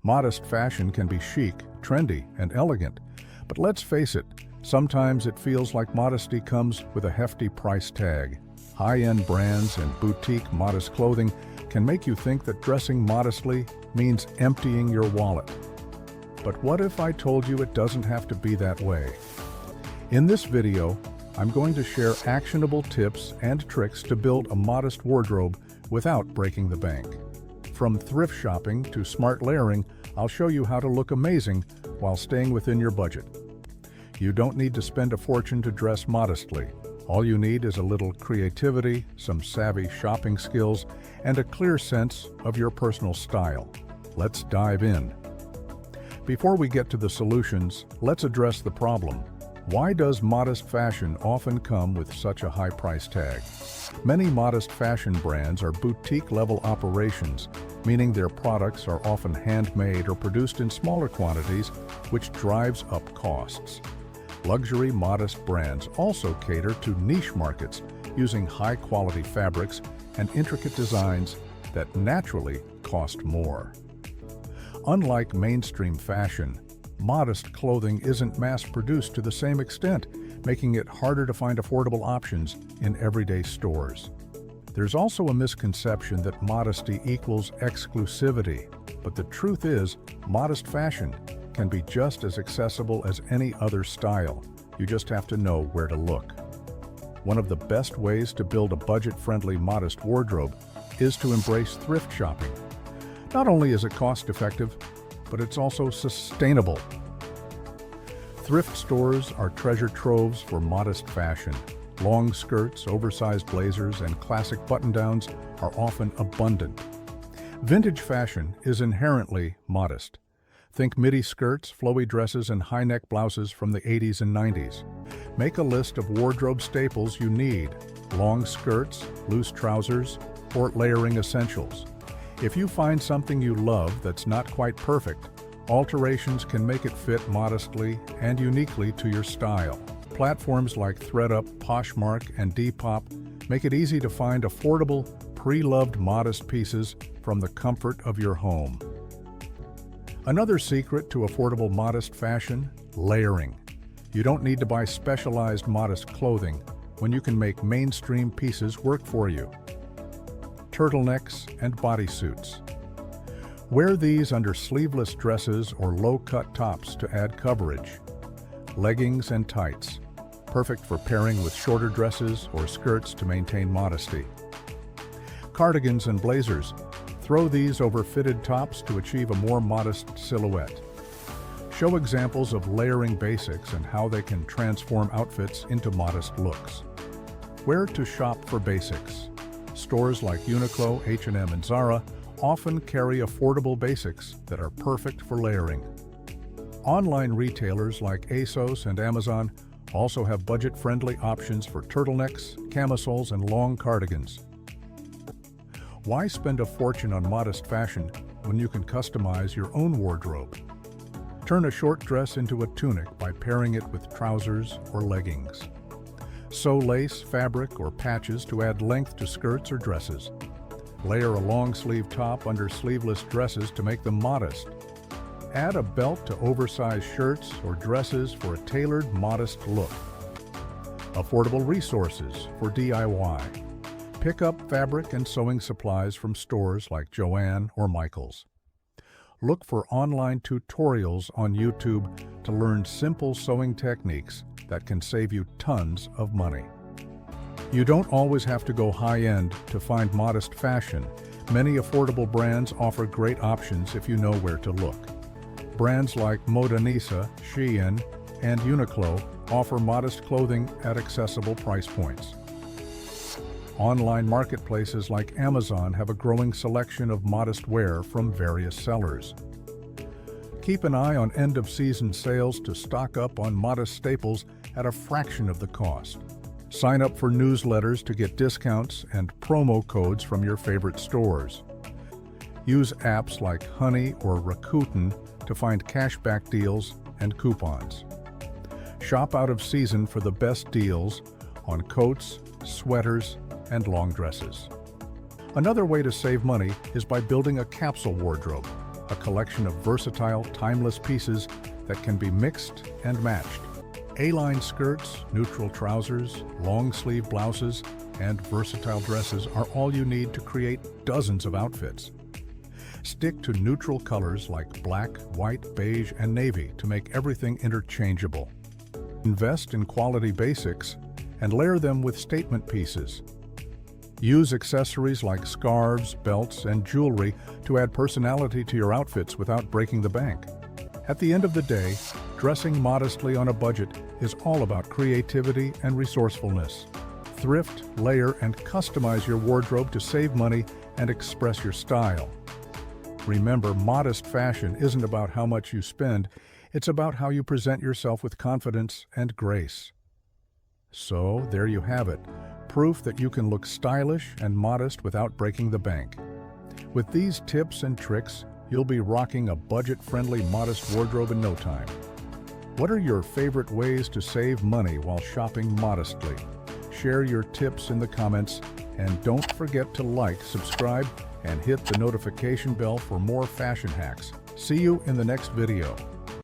Modest fashion can be chic, trendy, and elegant, but let's face it, sometimes it feels like modesty comes with a hefty price tag. High-end brands and boutique modest clothing can make you think that dressing modestly means emptying your wallet. But what if I told you it doesn't have to be that way? In this video, I'm going to share actionable tips and tricks to build a modest wardrobe without breaking the bank. From thrift shopping to smart layering, I'll show you how to look amazing while staying within your budget. You don't need to spend a fortune to dress modestly. All you need is a little creativity, some savvy shopping skills, and a clear sense of your personal style. Let's dive in. Before we get to the solutions, let's address the problem. Why does modest fashion often come with such a high price tag? Many modest fashion brands are boutique-level operations, meaning their products are often handmade or produced in smaller quantities, which drives up costs. Luxury modest brands also cater to niche markets, using high-quality fabrics and intricate designs that naturally cost more. Unlike mainstream fashion, modest clothing isn't mass-produced to the same extent, making it harder to find affordable options in everyday stores. There's also a misconception that modesty equals exclusivity, but the truth is, modest fashion can be just as accessible as any other style. You just have to know where to look. One of the best ways to build a budget-friendly modest wardrobe is to embrace thrift shopping. Not only is it cost-effective, but it's also sustainable. Thrift stores are treasure troves for modest fashion. Long skirts, oversized blazers, and classic button-downs are often abundant. Vintage fashion is inherently modest. Think midi skirts, flowy dresses, and high-neck blouses from the 80s and 90s. Make a list of wardrobe staples you need: long skirts, loose trousers, or layering essentials. If you find something you love that's not quite perfect, alterations can make it fit modestly and uniquely to your style. Platforms like thredUP, Poshmark, and Depop make it easy to find affordable, pre-loved modest pieces from the comfort of your home. Another secret to affordable modest fashion: layering. You don't need to buy specialized modest clothing when you can make mainstream pieces work for you. Turtlenecks and bodysuits. Wear these under sleeveless dresses or low-cut tops to add coverage. Leggings and tights, perfect for pairing with shorter dresses or skirts to maintain modesty. Cardigans and blazers. Throw these over fitted tops to achieve a more modest silhouette. Show examples of layering basics and how they can transform outfits into modest looks. Where to shop for basics. Stores like Uniqlo, H&M, and Zara often carry affordable basics that are perfect for layering. Online retailers like ASOS and Amazon also have budget-friendly options for turtlenecks, camisoles, and long cardigans. Why spend a fortune on modest fashion when you can customize your own wardrobe? Turn a short dress into a tunic by pairing it with trousers or leggings. Sew lace, fabric, or patches to add length to skirts or dresses. Layer a long-sleeve top under sleeveless dresses to make them modest. Add a belt to oversized shirts or dresses for a tailored, modest look. Affordable resources for DIY. Pick up fabric and sewing supplies from stores like Joann or Michaels. Look for online tutorials on YouTube to learn simple sewing techniques that can save you tons of money. You don't always have to go high-end to find modest fashion. Many affordable brands offer great options if you know where to look. Brands like Modanisa, Shein, and Uniqlo offer modest clothing at accessible price points. Online marketplaces like Amazon have a growing selection of modest wear from various sellers. Keep an eye on end-of-season sales to stock up on modest staples at a fraction of the cost. Sign up for newsletters to get discounts and promo codes from your favorite stores. Use apps like Honey or Rakuten to find cashback deals and coupons. Shop out of season for the best deals on coats, sweaters, and long dresses. Another way to save money is by building a capsule wardrobe. a collection of versatile, timeless pieces that can be mixed and matched. A-line skirts, neutral trousers, long-sleeve blouses, and versatile dresses are all you need to create dozens of outfits. Stick to neutral colors like black, white, beige, and navy to make everything interchangeable. Invest in quality basics and layer them with statement pieces. Use accessories like scarves, belts, and jewelry to add personality to your outfits without breaking the bank. At the end of the day, dressing modestly on a budget is all about creativity and resourcefulness. Thrift, layer, and customize your wardrobe to save money and express your style. Remember, modest fashion isn't about how much you spend, it's about how you present yourself with confidence and grace. So, there you have it, proof that you can look stylish and modest without breaking the bank. With these tips and tricks, you'll be rocking a budget-friendly, modest wardrobe in no time. What are your favorite ways to save money while shopping modestly? Share your tips in the comments, and don't forget to like, subscribe, and hit the notification bell for more fashion hacks. See you in the next video.